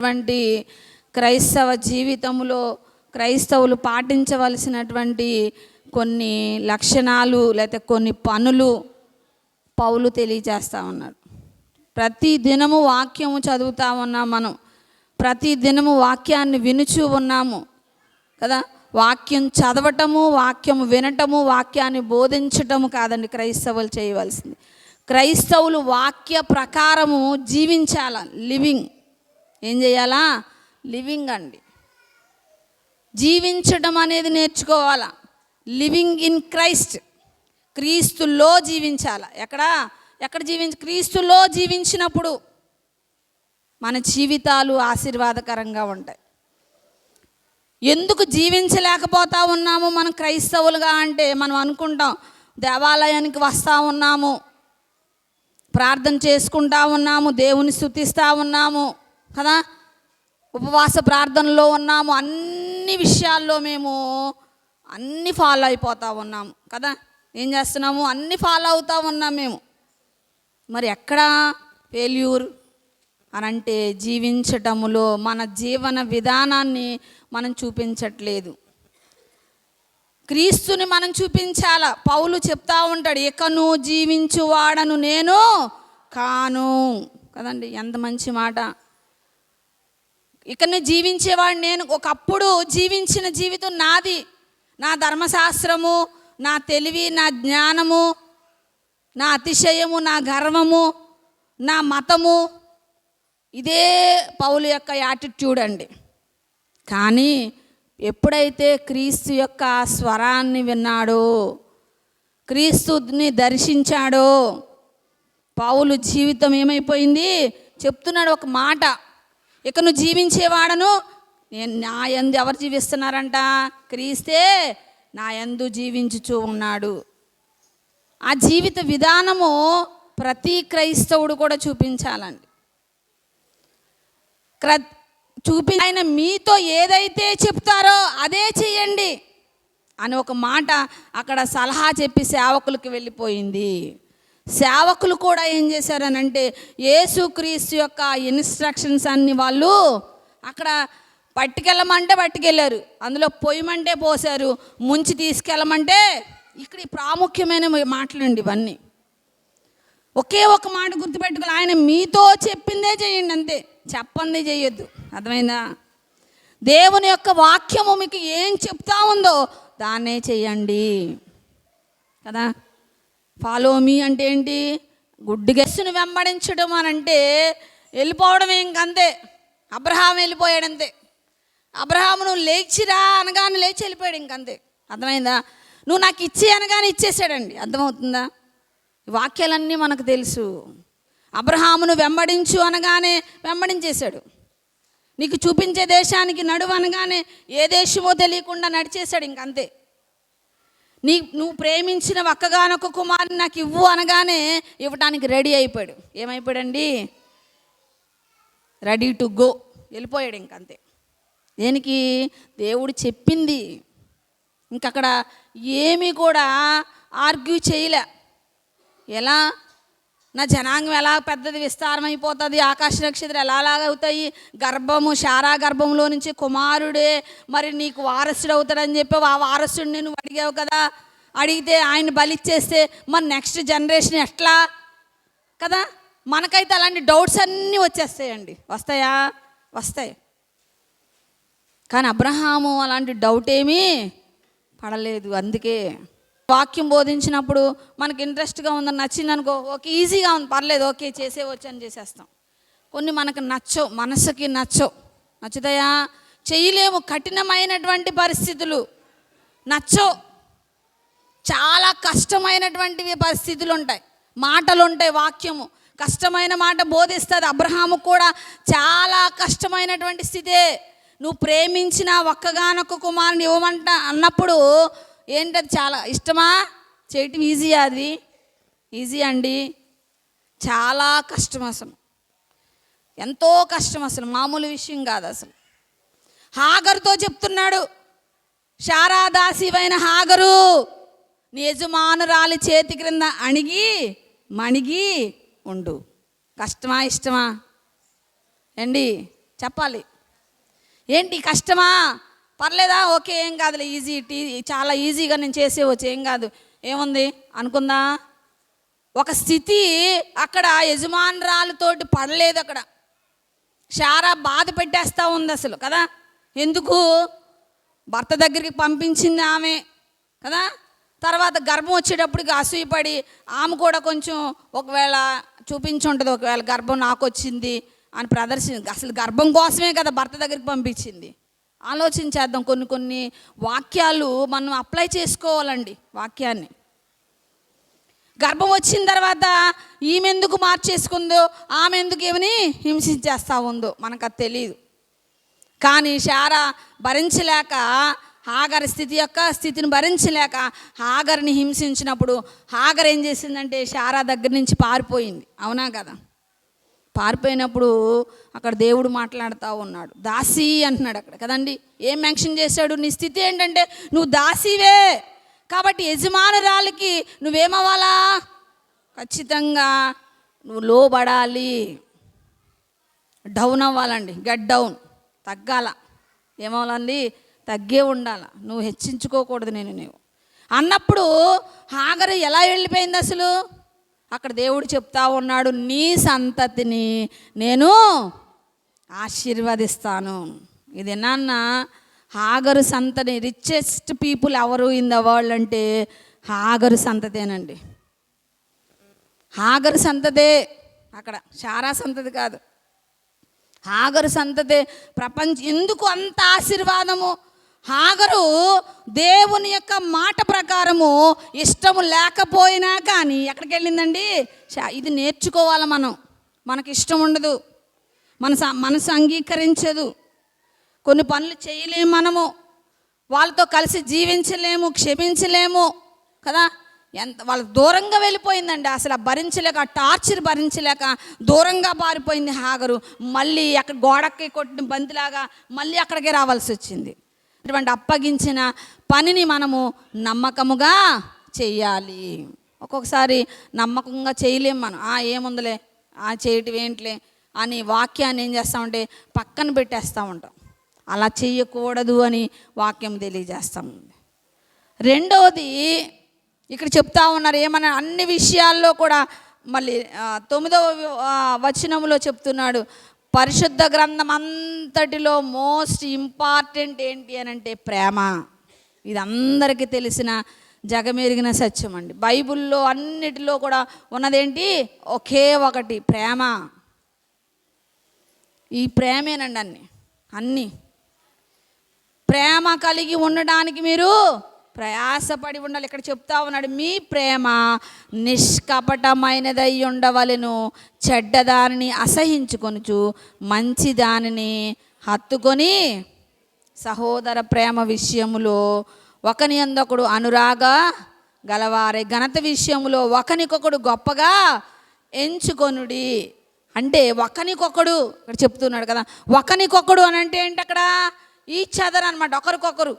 అటువంటి క్రైస్తవ జీవితంలో క్రైస్తవులు పాటించవలసినటువంటి కొన్ని లక్షణాలు లేకపోతే కొన్ని పనులు పౌలు తెలియజేస్తూ ఉన్నాడు. ప్రతి దినము వాక్యము చదువుతూ ఉన్నాం, మనం ప్రతి దినము వాక్యాన్ని వినుచూ ఉన్నాము కదా. వాక్యం చదవటము, వాక్యము వినటము, వాక్యాన్ని బోధించటము కాదండి క్రైస్తవులు చేయవలసింది. క్రైస్తవులు వాక్య ప్రకారము జీవించాల. లివింగ్ ఏం చేయాలా? లివింగ్ అండి. జీవించడం అనేది నేర్చుకోవాలా. లివింగ్ ఇన్ క్రైస్ట్, క్రీస్తులో జీవించాల. ఎక్కడ క్రీస్తులో జీవించినప్పుడు మన జీవితాలు ఆశీర్వాదకరంగా ఉంటాయి. ఎందుకు జీవించలేకపోతా ఉన్నాము మనం క్రైస్తవులుగా అంటే, మనం అనుకుంటాం దేవాలయానికి వస్తూ ఉన్నాము, ప్రార్థన చేసుకుంటా ఉన్నాము, దేవుని స్తుతిస్తూ ఉన్నాము కదా, ఉపవాస ప్రార్థనలో ఉన్నాము, అన్ని విషయాల్లో మేము అన్నీ ఫాలో అయిపోతూ ఉన్నాము కదా. ఏం చేస్తున్నాము? అన్నీ ఫాలో అవుతూ ఉన్నాం మేము. మరి ఎక్కడ ఫెయిల్యూర్ అని అంటే, జీవించటములో మన జీవన విధానాన్ని మనం చూపించట్లేదు. క్రీస్తుని మనం చూపించాల. పౌలు చెప్తా ఉంటాడు, ఇకను జీవించువాడను నేను కాను కదండి. ఎంత మంచి మాట. ఇకను జీవించేవాడు నేను. ఒకప్పుడు జీవించిన జీవితం నాది, నా ధర్మశాస్త్రము, నా తెలివి, నా జ్ఞానము, నా అతిశయము, నా గర్వము, నా మతము, ఇదే పౌలు యొక్క యాటిట్యూడ్ అండి. కానీ ఎప్పుడైతే క్రీస్తు యొక్క స్వరాన్ని విన్నాడో, క్రీస్తుని దర్శించాడో, పౌలు జీవితం ఏమైపోయింది? చెప్తున్నాడు ఒక మాట, ఇక నువ్వు జీవించేవాడను నేను. నా యందు ఎవరు జీవిస్తున్నారంట? క్రీస్తే నా యందు జీవించుచూ ఉన్నాడు. ఆ జీవిత విధానము ప్రతి క్రైస్తవుడు కూడా చూపించాలండి. ఆయన మీతో ఏదైతే చెప్తారో అదే చెయ్యండి అని ఒక మాట అక్కడ సలహా చెప్పి సేవకులకు వెళ్ళిపోయింది. సేవకులు కూడా ఏం చేశారనంటే, యేసుక్రీస్తు యొక్క ఇన్స్ట్రక్షన్స్ అన్ని వాళ్ళు అక్కడ పట్టుకెళ్ళమంటే పట్టుకెళ్ళారు, అందులో పొయ్యమంటే పోసారు, ముంచి తీసుకెళ్ళమంటే. ఇక్కడ ప్రాముఖ్యమైన మాటలండి ఇవన్నీ. ఒకే ఒక మాట గుర్తుపెట్టుకోవాలి, ఆయన మీతో చెప్పిందే చేయండి అంతే, చెప్పంది చేయొద్దు. అర్థమైందా? దేవుని యొక్క వాక్యము మీకు ఏం చెప్తా ఉందో దాన్నే చెయ్యండి కదా. ఫాలో మీ అంటే ఏంటి? గుడ్డిగెస్సును వెంబడించడం అని అంటే వెళ్ళిపోవడం. ఇంకంతే. అబ్రహాం వెళ్ళిపోయాడంతే. అబ్రహాము నువ్వు లేచిరా అనగానే లేచి వెళ్ళిపోయాడు, ఇంకంతే. అర్థమైందా? నువ్వు నాకు ఇచ్చి అనగానే ఇచ్చేసాడండి. అర్థమవుతుందా? వాక్యాలన్నీ మనకు తెలుసు. అబ్రహామును వెంబడించు అనగానే వెంబడించేశాడు. నీకు చూపించే దేశానికి నడువు అనగానే ఏ దేశమో తెలియకుండా నడిచేశాడు, ఇంకంతే. నువ్వు ప్రేమించిన ఒక్కగానొక్క కుమారుని నాకు ఇవ్వు అనగానే ఇవ్వటానికి రెడీ అయిపోయాడు. ఏమైపోయాడండి? రెడీ టు గో, వెళ్ళిపోయాడు, ఇంకంతే. దేనికి? దేవుడు చెప్పింది. ఇంకక్కడ ఏమీ కూడా ఆర్గ్యూ చేయలే. ఎలా? నా జనాంగం ఎలా పెద్దది విస్తారం అయిపోతుంది, ఆకాశ నక్షత్రాలు ఎలా అవుతాయి, గర్భము శారా గర్భంలో నుంచి కుమారుడే మరి నీకు వారసుడు అవుతాడని చెప్పి ఆ వారసుడిని నువ్వు అడిగావు కదా. అడిగితే ఆయన బలిచ్చేస్తే మరి నెక్స్ట్ జనరేషన్ ఎట్లా కదా. మనకైతే అలాంటి డౌట్స్ అన్నీ వచ్చేస్తాయండి. వస్తాయా? వస్తాయి. కానీ అబ్రహాము అలాంటి డౌట్ ఏమీ పడలేదు. అందుకే వాక్యం బోధించినప్పుడు మనకి ఇంట్రెస్ట్గా ఉందని నచ్చింది అనుకో, ఓకే ఈజీగా ఉంది, పర్లేదు, ఓకే చేసేవచ్చు అని చేసేస్తాం. కొన్ని మనకు నచ్చవు, మనసుకి నచ్చుతాయా? చేయలేము. కఠినమైనటువంటి పరిస్థితులు నచ్చవు. చాలా కష్టమైనటువంటి పరిస్థితులు ఉంటాయి, మాటలు ఉంటాయి. వాక్యము కష్టమైన మాట బోధిస్తుంది. అబ్రహాము కూడా చాలా కష్టమైనటువంటి స్థితే. నువ్వు ప్రేమించిన ఒక్కగానొక్క కుమారుని ఇవ్వమంట అన్నప్పుడు ఏంటది? చాలా ఇష్టమా? చేయటం ఈజీయా? అది ఈజీ అండి. చాలా కష్టం, అసలు ఎంతో కష్టం, అసలు మామూలు విషయం కాదు. అసలు హాగరుతో చెప్తున్నాడు, శారా దాసివైన హాగరు, నీ యజమానురాలి చేతి క్రింద మణిగి ఉండు. కష్టమా? ఇష్టమా? అండి చెప్పాలి. ఏంటి కష్టమా, పర్లేదా, ఓకే ఏం కాదులే, ఈజీ, చాలా ఈజీగా నేను చేసేవచ్చు, ఏం కాదు, ఏముంది అనుకుందా. ఒక స్థితి అక్కడ యజమానురాలతోటి పడలేదు. అక్కడ శారా బాధ పెట్టేస్తూ ఉంది అసలు కదా. ఎందుకు, భర్త దగ్గరికి పంపించింది ఆమె కదా. తర్వాత గర్భం వచ్చేటప్పటికి అసూయపడి ఆమె కూడా కొంచెం ఒకవేళ చూపించుంటుంది, ఒకవేళ గర్భం నాకు వచ్చింది అని అసలు గర్భం కోసమే కదా భర్త దగ్గరికి పంపించింది. ఆలోచించేద్దాం. కొన్ని వాక్యాలు మనం అప్లై చేసుకోవాలండి. వాక్యాన్ని గర్భం వచ్చిన తర్వాత ఈమె ఎందుకు మార్చేసుకుందో, ఆమె ఎందుకు ఏమని హింసించేస్తూ ఉందో మనకు అది తెలియదు. కానీ శారా భరించలేక, హాగర్ స్థితిని భరించలేక హాగర్ని హింసించినప్పుడు హాగర్ ఏం చేసిందంటే శారా దగ్గర నుంచి పారిపోయింది. అవునా కదా. పారిపోయినప్పుడు అక్కడ దేవుడు మాట్లాడుతూ ఉన్నాడు. దాసి అంటున్నాడు అక్కడ కదండి. ఏం మెన్షన్ చేశాడు, నీ స్థితి ఏంటంటే నువ్వు దాసివే, కాబట్టి యజమానురాలికి నువ్వేమవ్వాలా, ఖచ్చితంగా నువ్వు లోబడాలి, డౌన్ అవ్వాలండి. Get down, తగ్గాల. ఏమవ్వాలండి, తగ్గే ఉండాల. నువ్వు హెచ్చించుకోకూడదు నీవు అన్నప్పుడు హాగరు ఎలా వెళ్ళిపోయింది అసలు. అక్కడ దేవుడు చెప్తా ఉన్నాడు, నీ సంతతిని నేను ఆశీర్వదిస్తాను. ఇది నాన్న హాగరు సంతతి. రిచెస్ట్ పీపుల్ ఎవరు ఇన్ ద వరల్డ్ అంటే హాగరు సంతతేనండి. హాగరు సంతతే అక్కడ, శారా సంతతి కాదు, హాగరు సంతతే ప్రపంచం. ఎందుకు అంత ఆశీర్వాదము? హాగరు దేవుని యొక్క మాట ప్రకారము ఇష్టము లేకపోయినా కానీ ఎక్కడికి వెళ్ళిందండి. ఇది నేర్చుకోవాలి మనం. మనకి ఇష్టం ఉండదు, మనసు అంగీకరించదు, కొన్ని పనులు చేయలేము, మనము వాళ్ళతో కలిసి జీవించలేము, క్షమించలేము కదా. వాళ్ళకి దూరంగా వెళ్ళిపోయిందండి. అసలు భరించలేక, టార్చర్ భరించలేక దూరంగా పారిపోయింది హాగరు. మళ్ళీ అక్కడ గోడకి కొట్టిన బంతిలాగా మళ్ళీ అక్కడికే రావాల్సి వచ్చింది. అటువంటి అప్పగించిన పనిని మనము నమ్మకముగా చెయ్యాలి. ఒక్కొక్కసారి నమ్మకంగా చేయలేము మనం. ఏముందిలే, చేయటం ఏంటిలే అని వాక్యాన్ని ఏం చేస్తామంటే పక్కన పెట్టేస్తూ ఉంటాం. అలా చెయ్యకూడదు అని వాక్యం తెలియజేస్తాం. రెండవది ఇక్కడ చెప్తా ఉన్నారు ఏమన్నా, అన్ని విషయాల్లో కూడా మళ్ళీ 9వ వచనంలో చెప్తున్నాడు, పరిశుద్ధ గ్రంథం అంతటిలో మోస్ట్ ఇంపార్టెంట్ ఏంటి అని అంటే ప్రేమ. ఇది అందరికీ తెలిసిన జగమెరిగిన సత్యం అండి. బైబిల్లో అన్నిటిలో కూడా ఉన్నదేంటి, ఒకే ఒకటి, ప్రేమ. ఈ ప్రేమేనండి అన్నీ. ప్రేమ కలిగి ఉండడానికి మీరు ప్రయాసపడి ఉండాలి. ఇక్కడ చెప్తా ఉన్నాడు, మీ ప్రేమ నిష్కపటమైనదై ఉండవలెను, చెడ్డదానిని అసహించుకొనుచు మంచి దానిని హత్తుకొని సహోదర ప్రేమ విషయములో ఒకని అందొకడు అనురాగ గలవారే, ఘనత విషయములో ఒకనికొకడు గొప్పగా ఎంచుకొనుడి. అంటే ఒకనికొకడు ఇక్కడ చెప్తున్నాడు కదా. ఒకనికొకడు అని అంటే ఏంటి, అక్కడ ఈచ్ అదర్ అనమాట. ఒకరికొకరు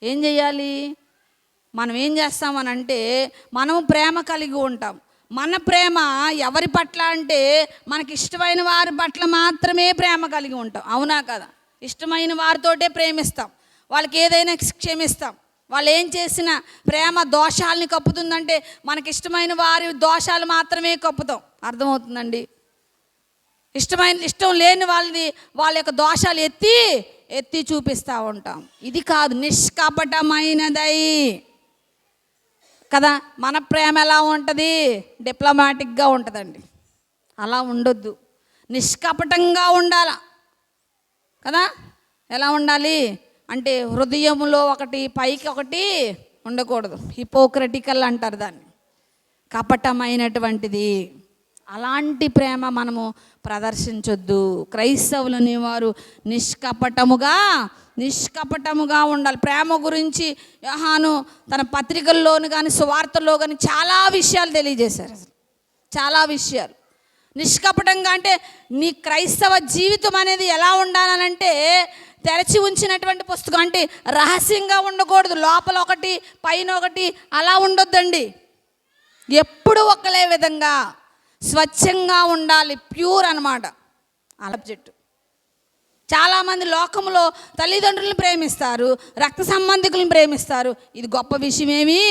ఏం చెయ్యాలి, మనం ఏం చేస్తామని అంటే మనము ప్రేమ కలిగి ఉంటాం. మన ప్రేమ ఎవరి పట్ల అంటే మనకి ఇష్టమైన వారి పట్ల మాత్రమే ప్రేమ కలిగి ఉంటాం. అవునా కదా. ఇష్టమైన వారితోటే ప్రేమిస్తాం, వాళ్ళకి ఏదైనా క్షమిస్తాం. వాళ్ళు ఏం చేసినా ప్రేమ దోషాలని కప్పుతుందంటే మనకి ఇష్టమైన వారి దోషాలు మాత్రమే కప్పుతాం. అర్థమవుతుందండి. ఇష్టం లేని వాళ్ళ యొక్క దోషాలు ఎత్తి చూపిస్తూ ఉంటాం. ఇది కాదు, నిష్కపటమైనదై కదా. మన ప్రేమ ఎలా ఉంటుంది, డిప్లొమాటిక్గా ఉంటుందండి. అలా ఉండొద్దు, నిష్కపటంగా ఉండాల కదా. ఎలా ఉండాలి అంటే హృదయంలో ఒకటి, పైకి ఒకటి ఉండకూడదు. హిపోక్రటికల్ అంటారు దాన్ని, కపటమైనటువంటిది. అలాంటి ప్రేమ మనము ప్రదర్శించొద్దు. క్రైస్తవులు అనేవారు నిష్కపటముగా ఉండాలి. ప్రేమ గురించి యోహాను తన పత్రికల్లోను కానీ సువార్తల్లో కానీ చాలా విషయాలు తెలియజేశారు. అసలు చాలా విషయాలు. నిష్కపటంగా అంటే నీ క్రైస్తవ జీవితం అనేది ఎలా ఉండాలనంటే తెరచి ఉంచినటువంటి పుస్తకం, అంటే రహస్యంగా ఉండకూడదు. లోపల ఒకటి పైన ఒకటి అలా ఉండొద్దండి. ఎప్పుడు ఒకలే విధంగా స్వచ్ఛంగా ఉండాలి. ప్యూర్ అన్నమాట. అలబ్జెట్టు చాలామంది లోకంలో తల్లిదండ్రులను ప్రేమిస్తారు, రక్త సంబంధికులను ప్రేమిస్తారు. ఇది గొప్ప విషయమేమి?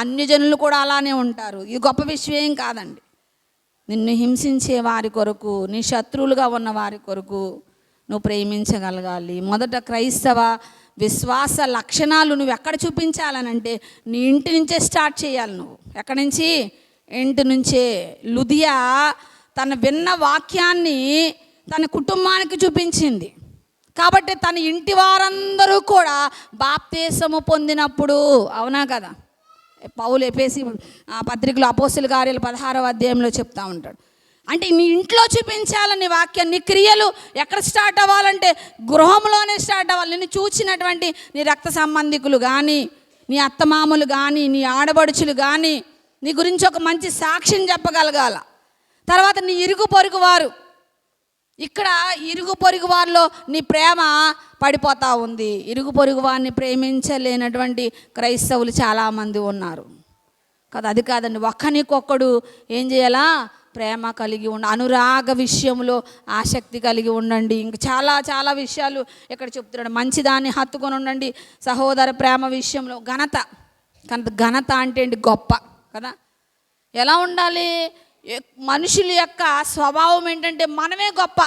అన్యజనులు కూడా అలానే ఉంటారు. ఇది గొప్ప విషయం ఏం కాదండి. నిన్ను హింసించే వారి కొరకు, నీ శత్రువులుగా ఉన్న వారి కొరకు నువ్వు ప్రేమించగలగాలి. మొదట క్రైస్తవ విశ్వాస లక్షణాలు నువ్వు ఎక్కడ చూపించాలనంటే నీ ఇంటి నుంచే స్టార్ట్ చేయాలి. నువ్వు ఎక్కడి నుంచి? ఇంటి నుంచే. లుదియా తన విన్న వాక్యాన్ని తన కుటుంబానికి చూపించింది కాబట్టి తన ఇంటి వారందరూ కూడా బాప్తీసము పొందినప్పుడు, అవునా కదా? పౌలు ఎఫెసీ పత్రికలో అపోస్తలుల కార్యాలు 16వ అధ్యాయంలో చెప్తా ఉంటాడు. అంటే నీ ఇంట్లో చూపించాలని వాక్యం. నీ క్రియలు ఎక్కడ స్టార్ట్ అవ్వాలంటే గృహంలోనే స్టార్ట్ అవ్వాలి. నిన్ను చూసినటువంటి నీ రక్త సంబంధికులు కానీ, నీ అత్తమామలు కానీ, నీ ఆడబడుచులు కానీ నీ గురించి ఒక మంచి సాక్ష్యం చెప్పగలగాల. తర్వాత నీ ఇరుగు పొరుగు వారు, ఇక్కడ ఇరుగు పొరుగు వారిలో నీ ప్రేమ పడిపోతూ ఉంది. ఇరుగు పొరుగు వారిని ప్రేమించలేనటువంటి క్రైస్తవులు చాలామంది ఉన్నారు కదా. అది కాదండి, ఒక్కనికొక్కడు ఏం చేయాలా? ప్రేమ కలిగి అనురాగ విషయంలో ఆసక్తి కలిగి ఉండండి. ఇంక చాలా చాలా విషయాలు ఇక్కడ చెప్తున్నాడు. మంచిదాన్ని హత్తుకొని ఉండండి. సహోదర ప్రేమ విషయంలో ఘనత అంటే ఏంటి? గొప్ప కదా. ఎలా ఉండాలి? మనుషుల యొక్క స్వభావం ఏంటంటే మనమే గొప్ప,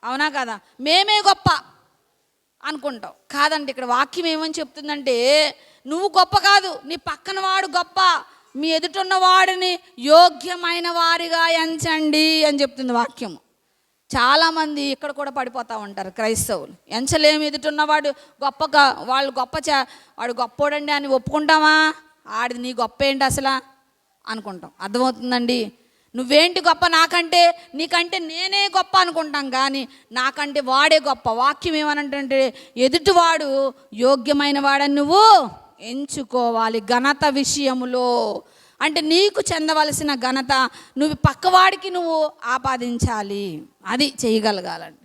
అవునా కదా? మేమే గొప్ప అనుకుంటాం. కాదండి, ఇక్కడ వాక్యం ఏమని చెప్తుందంటే నువ్వు గొప్ప కాదు, నీ పక్కన వాడు గొప్ప. మీ ఎదుటున్న వాడిని యోగ్యమైన వారిగా ఎంచండి అని చెప్తుంది వాక్యము. చాలామంది ఇక్కడ కూడా పడిపోతూ ఉంటారు క్రైస్తవులు. ఎంచలేము, ఎదుటున్నవాడు గొప్పగా, వాళ్ళు వాడు గొప్పోడండి అని ఒప్పుకుంటామా? ఆడిది నీ గొప్ప ఏంటి అసలు అనుకుంటాం. అర్థమవుతుందండి? నువ్వేంటి గొప్ప నాకంటే, నీకంటే నేనే గొప్ప అనుకుంటాం కానీ నాకంటే వాడే గొప్ప. వాక్యం ఏమనంటే ఎదుటివాడు యోగ్యమైన వాడని నువ్వు ఎంచుకోవాలి. ఘనత విషయములో అంటే నీకు చెందవలసిన ఘనత నువ్వు పక్కవాడికి నువ్వు ఆపాదించాలి. అది చేయగలగాలండి.